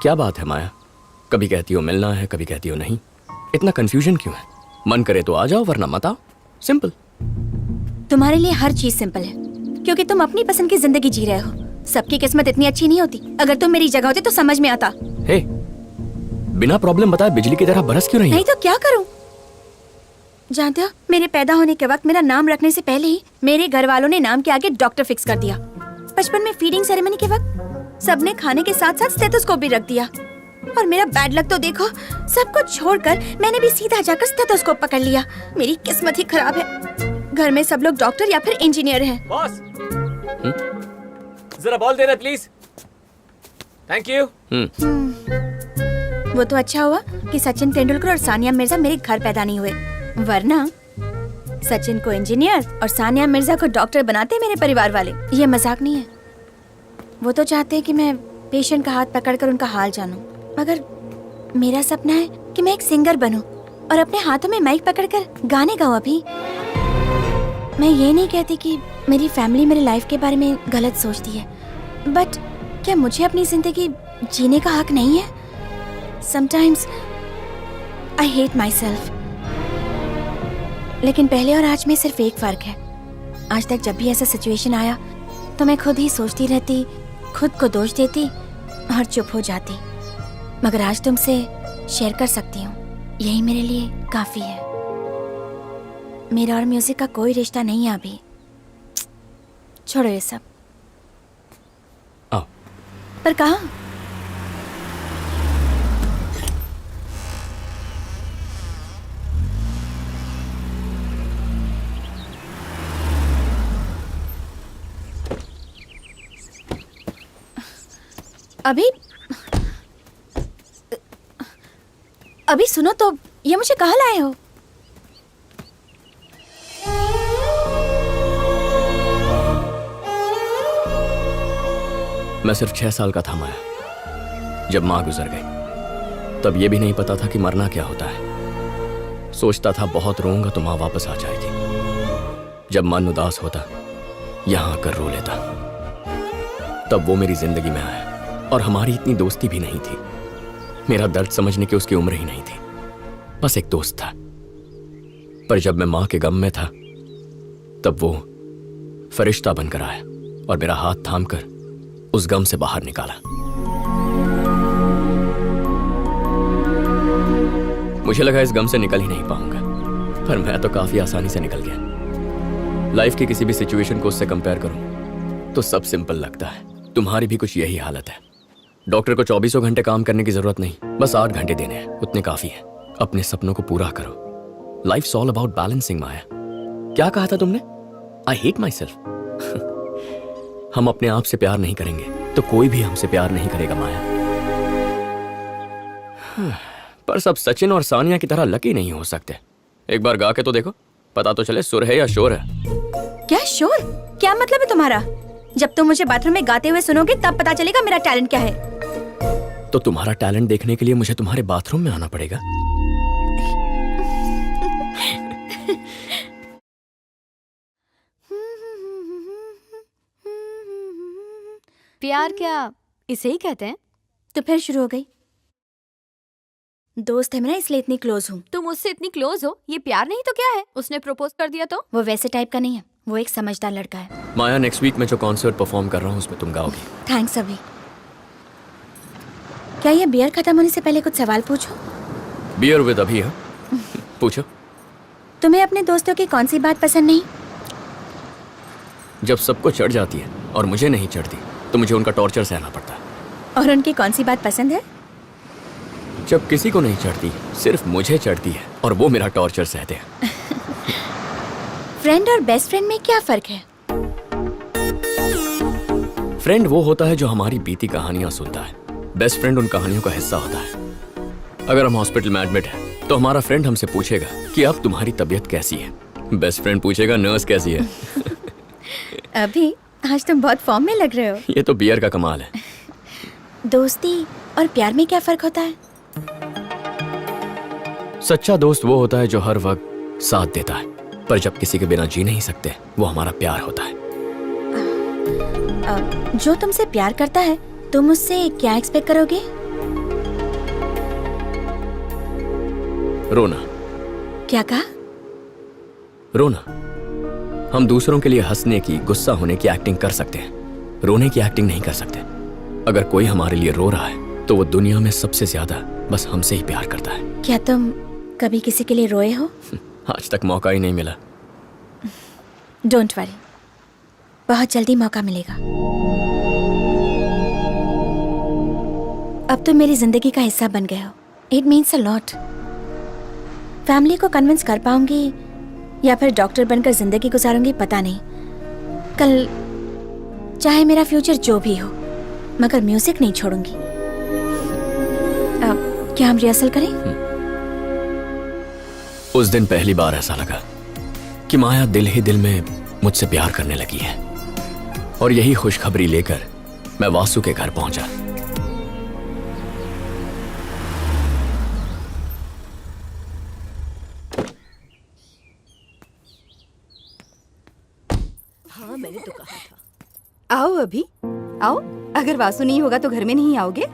क्या बात है माया, कभी कहती हो मिलना है, कभी कहती हो नहीं। इतना कंफ्यूजन क्यों है? मन करे तो आ जाओ, वरना मत आओ। सिंपल। तुम्हारे लिए हर चीज सिंपल है, क्योंकि तुम अपनी पसंद की जिंदगी जी रहे हो। सबकी किस्मत इतनी अच्छी नहीं होती। अगर तुम मेरी जगह होते तो समझ में आता। हे, बिना प्रॉब्लम बताए बिजली की तरह बरस क्यों रही हो? नहीं तो क्या करूं? जानते हो, मेरे पैदा होने के वक्त मेरा नाम रखने से पहले ही मेरे घर वालों ने नाम के आगे डॉक्टर फिक्स कर दिया। बचपन में फीडिंग सेरेमनी के वक्त सबने खाने के साथ साथ स्टेथोस्कोप भी रख दिया। और मेरा बैड लक तो देखो, सब कुछ छोड़कर मैंने भी सीधा जाकर स्टेथोस्कोप पकड़ लिया। मेरी किस्मत ही खराब है। घर में सब लोग डॉक्टर या फिर इंजीनियर हैं। बॉस, जरा बॉल देना प्लीज। Thank you. वो तो अच्छा हुआ कि सचिन तेंदुलकर और सानिया मिर्जा मेरे घर पैदा नहीं हुए, वरना सचिन को इंजीनियर और सानिया मिर्जा को डॉक्टर बनाते मेरे परिवार वाले। ये मजाक नहीं है। वो तो चाहते हैं कि मैं पेशेंट का हाथ पकड़कर उनका हाल जानूं, मगर मेरा सपना है कि मैं एक सिंगर बनूं और अपने हाथों में माइक पकड़कर गाने गाऊं। अभी मैं ये नहीं कहती कि मेरी फैमिली मेरी लाइफ के बारे में गलत सोचती है, बट क्या मुझे अपनी जिंदगी जीने का हक नहीं है? Sometimes I hate myself. लेकिन पहले और आज में सिर्फ एक फर्क है। आज तक जब भी ऐसा सिचुएशन आया तो मैं खुद ही सोचती रहती, खुद को दोष देती और चुप हो जाती। मगर आज तुमसे शेयर कर सकती हूँ, यही मेरे लिए काफी है। मेरा और म्यूजिक का कोई रिश्ता नहीं है अभी। छोड़ो ये सब। आओ। पर कहाँ? अभी सुनो तो, ये मुझे कहाँ लाए हो? मैं सिर्फ 6 साल का था माया, जब माँ गुजर गई। तब ये भी नहीं पता था कि मरना क्या होता है। सोचता था बहुत रोऊंगा तो माँ वापस आ जाएगी। जब मन उदास होता, यहाँ आकर रो लेता। तब वो मेरी जिंदगी में आया और हमारी इतनी दोस्ती भी नहीं थी। मेरा दर्द समझने की उसकी उम्र ही नहीं थी, बस एक दोस्त था। पर जब मैं माँ के गम में था, तब वो फरिश्ता बनकर आया और मेरा हाथ थामकर उस गम से बाहर निकाला। मुझे लगा इस गम से निकल ही नहीं पाऊंगा, पर मैं तो काफी आसानी से निकल गया। लाइफ की किसी भी सिचुएशन को उससे कंपेयर करूं तो सब सिंपल लगता है। तुम्हारी भी कुछ यही हालत है। डॉक्टर को 24 घंटे काम करने की जरूरत नहीं, बस 8 घंटे देने हैं, उतने काफी है। अपने सपनों को पूरा करो। Life's all about balancing. Maya, क्या कहा था तुमने? I hate myself. हम अपने आप से प्यार नहीं करेंगे तो कोई भी हमसे प्यार नहीं करेगा माया। पर सब सचिन और सानिया की तरह लकी नहीं हो सकते। एक बार गा के तो देखो, पता तो चले सुर है या शोर है। क्या शोर? क्या मतलब है तुम्हारा? जब तुम मुझे बाथरूम में गाते हुए सुनोगे तब पता चलेगा मेरा टैलेंट क्या है। तो तुम्हारा टैलेंट देखने के लिए मुझे तुम्हारे बाथरूम में आना पड़ेगा। प्यार क्या इसे ही कहते हैं? तो फिर शुरू हो गई। दोस्त है मेरा, इसलिए इतनी क्लोज हूँ। तुम उससे इतनी क्लोज हो, ये प्यार नहीं तो क्या है? उसने प्रपोज कर दिया तो? वो वैसे टाइप का नहीं है, वो एक समझदार लड़का है। माया, नेक्स्ट वीक में जो कॉन्सर्ट परफॉर्म कर रहा हूँ उसमें तुम गाओगी। थैंक्स। अभी क्या ये बियर खत्म होने से पहले कुछ सवाल पूछूं? बियर विद अभी? हाँ, पूछो। तुम्हें अपने दोस्तों की कौन सी बात पसंद नहीं? जब सबको चढ़ जाती है और मुझे नहीं चढ़ती तो मुझे उनका टॉर्चर सहना पड़ता है। और उनकी कौन सी बात पसंद है? जब किसी को नहीं चढ़ती, सिर्फ मुझे चढ़ती है और वो मेरा टॉर्चर सहते हैं। फ्रेंड और बेस्ट फ्रेंड में क्या फर्क है? फ्रेंड वो होता है जो हमारी बीती कहानियां सुनता है। बेस्ट फ्रेंड उन कहानियों का हिस्सा होता है। अगर हम हॉस्पिटल में एडमिट हैं तो हमारा फ्रेंड हमसे पूछेगा कि अब तुम्हारी तबीयत कैसी है। बेस्ट फ्रेंड पूछेगा नर्स कैसी है। अभी आज तुम बहुत फॉर्म में लग रहे हो। ये तो बियर का कमाल है। दोस्ती और प्यार में क्या फर्क होता है? सच्चा दोस्त वो होता है जो हर वक्त साथ देता है, पर जब किसी के बिना जी नहीं सकते वो हमारा प्यार होता है। जो तुमसे प्यार करता है तुम उससे क्या एक्सपेक्ट करोगे? रोना। क्या कहा? रोना। हम दूसरों के लिए हंसने की, गुस्सा होने की एक्टिंग कर सकते हैं, रोने की एक्टिंग नहीं कर सकते। अगर कोई हमारे लिए रो रहा है तो वो दुनिया में सबसे ज्यादा बस हमसे ही प्यार करता है। क्या तुम कभी किसी के लिए रोए हो? आज तक मौका ही नहीं मिला। डोंट वरी, बहुत जल्दी मौका मिलेगा। अब तुम मेरी जिंदगी का हिस्सा बन गए हो। It means a lot. Family को कन्विंस कर पाऊंगी या फिर डॉक्टर बनकर जिंदगी गुजारूंगी पता नहीं। कल चाहे मेरा फ्यूचर जो भी हो, मगर म्यूजिक नहीं छोड़ूंगी। अब क्या हम रिहर्सल करें? उस दिन पहली बार ऐसा लगा कि माया दिल ही दिल में मुझसे प्यार करने लगी है। और यही खुशखबरी लेकर मैं वासु के घर पहुंचा। हाँ, मैंने तो कहा था। आओ अभी आओ। अगर वासु नहीं होगा तो घर में नहीं आओगे?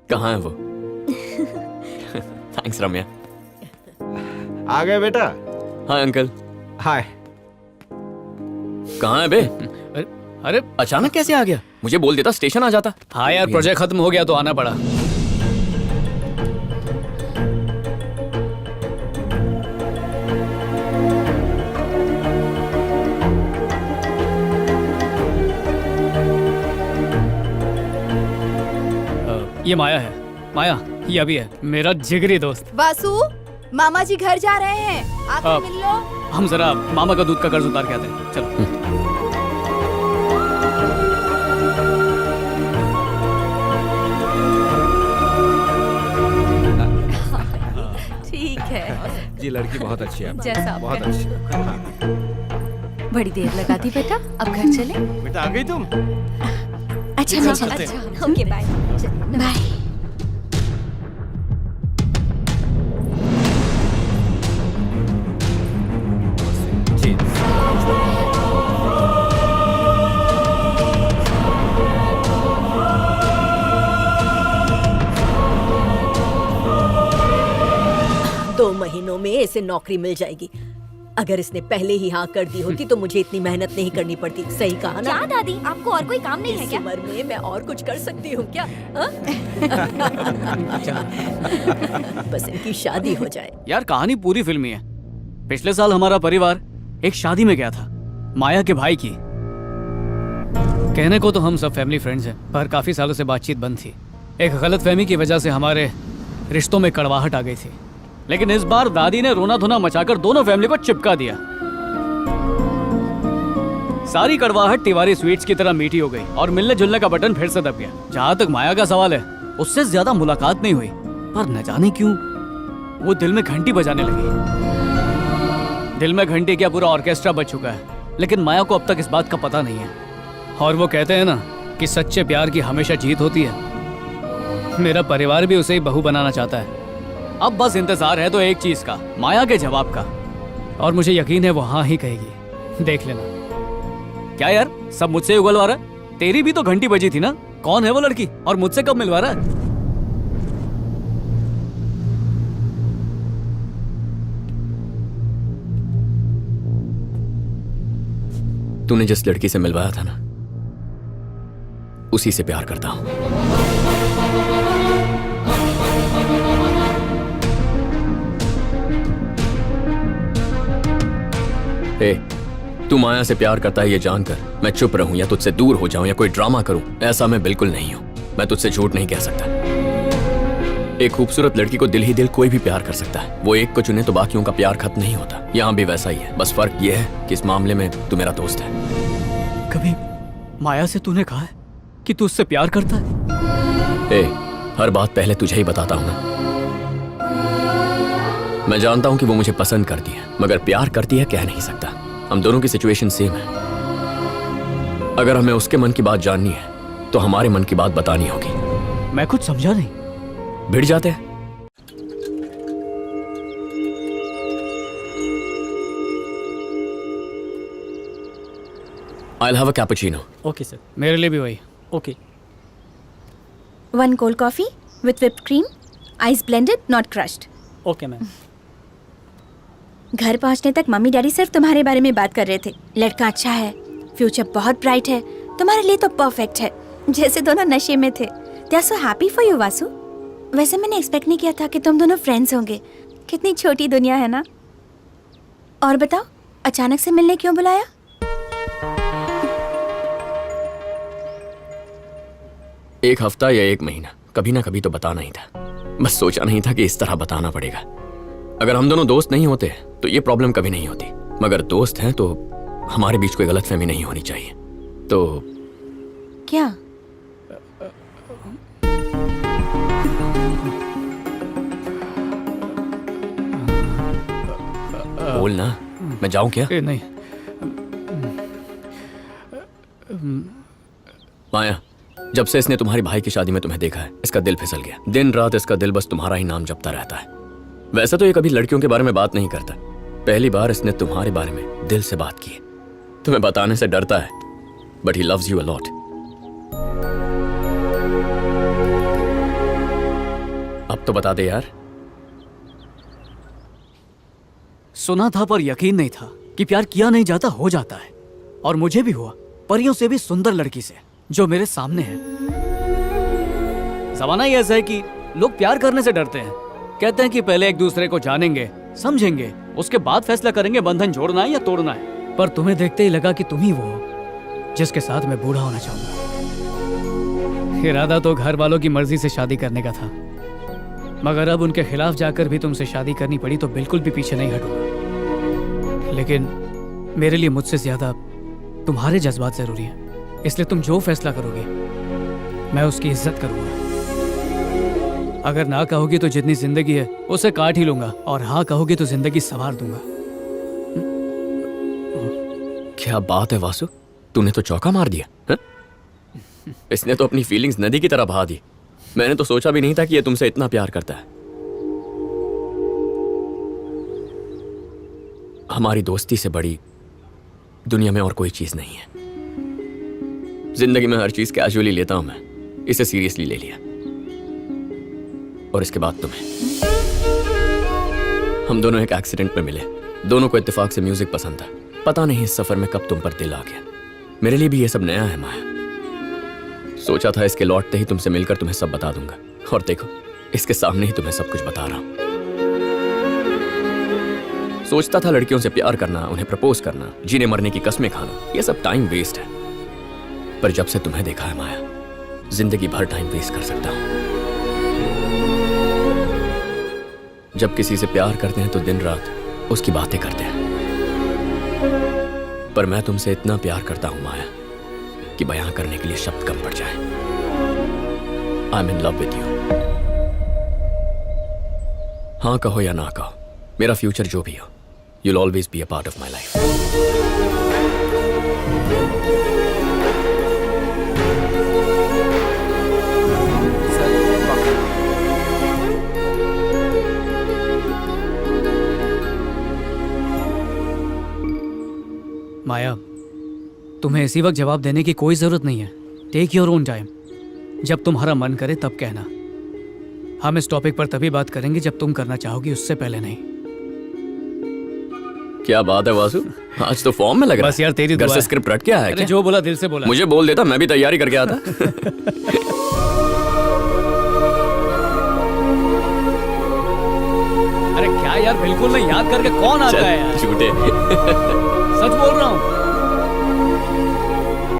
कहाँ है वो? थैंक्स रम्या। आ गए बेटा। Hi uncle. हाय। कहाँ है बे? अरे अचानक कैसे आ गया? मुझे बोल देता, स्टेशन आ जाता। हाँ यार, प्रोजेक्ट खत्म हो गया तो आना पड़ा। ये माया है। माया, ये अभी है, मेरा जिगरी दोस्त। वासु, मामा जी घर जा रहे हैं, आकर मिल लो। हम जरा मामा का दूध का कर्ज उतार के आते हैं। चलो। ठीक है जी, लड़की बहुत अच्छी है। जैसा आप बहुत कहें। अच्छी। हाँ। बड़ी देर लगा दी बेटा, अब घर चले। बेटा आ गई तुम? अच्छा मैं चलती हूँ। Okay bye bye. जी। दो महीनों में इसे नौकरी मिल जाएगी। अगर इसने पहले ही हाँ कर दी होती तो मुझे इतनी मेहनत नहीं करनी पड़ती। सही कहा ना? क्या दादी, आपको और कोई काम नहीं है इस क्या? उम्र में मैं और कुछ कर सकती हूँ क्या? हाँ? बस इनकी शादी हो जाए। यार कहानी पूरी फिल्मी है। पिछले साल हमारा परिवार एक शादी में गया था, माया के भाई की। कहने को तो हम सब फैमिली फ्रेंड्स हैं, पर काफी सालों से बातचीत बंद थी। एक गलतफहमी की वजह से हमारे रिश्तों में कड़वाहट आ गई थी। लेकिन इस बार दादी ने रोना धोना मचाकर दोनों फैमिली को चिपका दिया। सारी कड़वाहट तिवारी स्वीट्स की तरह मीठी हो गई और मिलने जुलने का बटन फिर से दब गया। जहां तक माया का सवाल है, उससे ज्यादा मुलाकात नहीं हुई, पर न जाने क्यों वो दिल में घंटी बजाने लगी। दिल में घंटी क्या, पूरा ऑर्केस्ट्रा बज चुका है, लेकिन माया को अब तक इस बात का पता नहीं है। और वो कहते हैं ना कि सच्चे प्यार की हमेशा जीत होती है। मेरा परिवार भी उसे ही बहू बनाना चाहता है। अब बस इंतजार है तो एक चीज का, माया के जवाब का। और मुझे यकीन है वो हाँ ही कहेगी। देख लेना। क्या यार, सब मुझसे उगलवा रहा है? तेरी भी तो घंटी बजी थी ना। कौन है वो लड़की और मुझसे कब मिलवा रहा है? तूने जिस लड़की से मिलवाया था ना, उसी से प्यार करता हूं। तू माया से प्यार करता है ये जानकर मैं चुप रहूं या तुझसे दूर हो जाऊं या कोई ड्रामा करूं, ऐसा मैं बिल्कुल नहीं हूं। मैं तुझसे झूठ नहीं कह सकता। एक खूबसूरत लड़की को दिल ही दिल कोई भी प्यार कर सकता है। वो एक को चुने तो बाकियों का प्यार खत्म नहीं होता। यहाँ भी वैसा ही है, बस फर्क ये है कि इस मामले में तू मेरा दोस्त है। कभी माया से तूने कहा है कि तू उससे प्यार करता है? हर बात पहले तुझे ही बताता हूं ना। मैं जानता हूं कि वो मुझे पसंद करती है, मगर प्यार करती है कह नहीं सकता। हम दोनों की सिचुएशन सेम है। अगर हमें उसके मन की बात जाननी है तो हमारे मन की बात बतानी होगी। मैं कुछ समझा नहीं। भिड़ जाते हैं। I'll have a cappuccino. Okay sir. मेरे लिए भी वही। Okay. 1 cold coffee with whipped cream, ice blended, not crushed. Okay ma'am. घर पहुंचने तक मम्मी डैडी सिर्फ तुम्हारे बारे में बात कर रहे थे। लड़का अच्छा है, फ्यूचर बहुत ब्राइट है, तुम्हारे लिए तो परफेक्ट है। जैसे दोनों नशे में थे। They are so happy for you Vasu. वैसे मैंने एक्सपेक्ट नहीं किया था कि तुम दोनों फ्रेंड्स होंगे। कितनी छोटी दुनिया है ना। और बताओ, अचानक से मिलने क्यों बुलाया? एक हफ्ता या एक महीना, कभी ना कभी तो बताना ही था। बस सोचा नहीं था कि इस तरह बताना पड़ेगा। अगर हम दोनों दोस्त नहीं होते तो ये प्रॉब्लम कभी नहीं होती, मगर दोस्त हैं तो हमारे बीच कोई गलतफहमी नहीं होनी चाहिए। तो क्या? बोल ना, मैं जाऊं क्या? नहीं। माया, जब से इसने तुम्हारी भाई की शादी में तुम्हें देखा है, इसका दिल फिसल गया। दिन रात इसका दिल बस तुम्हारा ही नाम जपता रहता है। वैसे तो ये कभी लड़कियों के बारे में बात नहीं करता। पहली बार इसने तुम्हारे बारे में दिल से बात की है। तुम्हें बताने से डरता है, but he loves you a lot. अब तो बता दे यार। सुना था पर यकीन नहीं था कि प्यार किया नहीं जाता हो जाता है। और मुझे भी हुआ, परियों से भी सुंदर लड़की से जो मेरे सामने है। जमाना ही ऐसा है कि लोग प्यार करने से डरते हैं। कहते हैं कि पहले एक दूसरे को जानेंगे, समझेंगे, उसके बाद फैसला करेंगे बंधन जोड़ना है या तोड़ना है। पर तुम्हें देखते ही लगा कि तुम ही वो हो जिसके साथ मैं बूढ़ा होना चाहूंगा। इरादा तो घर वालों की मर्जी से शादी करने का था, मगर अब उनके खिलाफ जाकर भी तुमसे शादी करनी पड़ी तो बिल्कुल भी पीछे नहीं हटूंगा। लेकिन मेरे लिए मुझसे ज्यादा तुम्हारे जज्बात जरूरी हैं, इसलिए तुम जो फैसला करोगे मैं उसकी इज्जत करूंगा। अगर ना कहोगी तो जितनी जिंदगी है उसे काट ही लूंगा, और हाँ कहोगी तो जिंदगी संवार दूंगा। क्या बात है वासु, तूने तो चौका मार दिया है? इसने तो अपनी फीलिंग्स नदी की तरह बहा दी। मैंने तो सोचा भी नहीं था कि ये तुमसे इतना प्यार करता है। हमारी दोस्ती से बड़ी दुनिया में और कोई चीज नहीं है। जिंदगी में हर चीज कैजुअली लेता हूं मैं, इसे सीरियसली ले लिया। और इसके बाद तुम्हें। हम दोनों एक एक्सीडेंट में मिले। दोनों को इत्तेफाक से म्यूजिक पसंद था। पता नहीं इस सफर में कब तुम पर दिल आ गया। मेरे लिए भी ये सब नया है माया। सोचा था इसके लौटते ही तुमसे मिलकर तुम्हें सब बता दूंगा, और देखो इसके सामने ही तुम्हें सब कुछ बता रहा हूं। सोचता था लड़कियों से प्यार करना, उन्हें प्रपोज करना, जीने मरने की कस्में खाना, ये सब टाइम वेस्ट है। पर जब से तुम्हें देखा है माया, जिंदगी भर टाइम वेस्ट कर सकता हूं। जब किसी से प्यार करते हैं तो दिन रात उसकी बातें करते हैं, पर मैं तुमसे इतना प्यार करता हूं माया कि बयां करने के लिए शब्द कम पड़ जाए। I am in love with you. हाँ कहो या ना कहो, मेरा फ्यूचर जो भी हो, you'll always be a part of my life. माया, तुम्हें इसी वक्त जवाब देने की कोई जरूरत नहीं है। Take your own time. जब तुम्हारा मन करे तब कहना। हम इस टॉपिक पर तभी बात करेंगे जब तुम करना चाहोगी, उससे पहले नहीं। क्या बात है वासु, आज तो फॉर्म में लग रहा है। बस यार तेरी घर दुआ से है। स्क्रिप्ट रट के आया है अरे क्या? जो बोला दिल से बोला। मुझे बोल देता, मैं भी तैयारी करके आता। अरे क्या यार, बिल्कुल नहीं याद करके कौन आता है यार? झूठे। सच बोल रहा हूँ।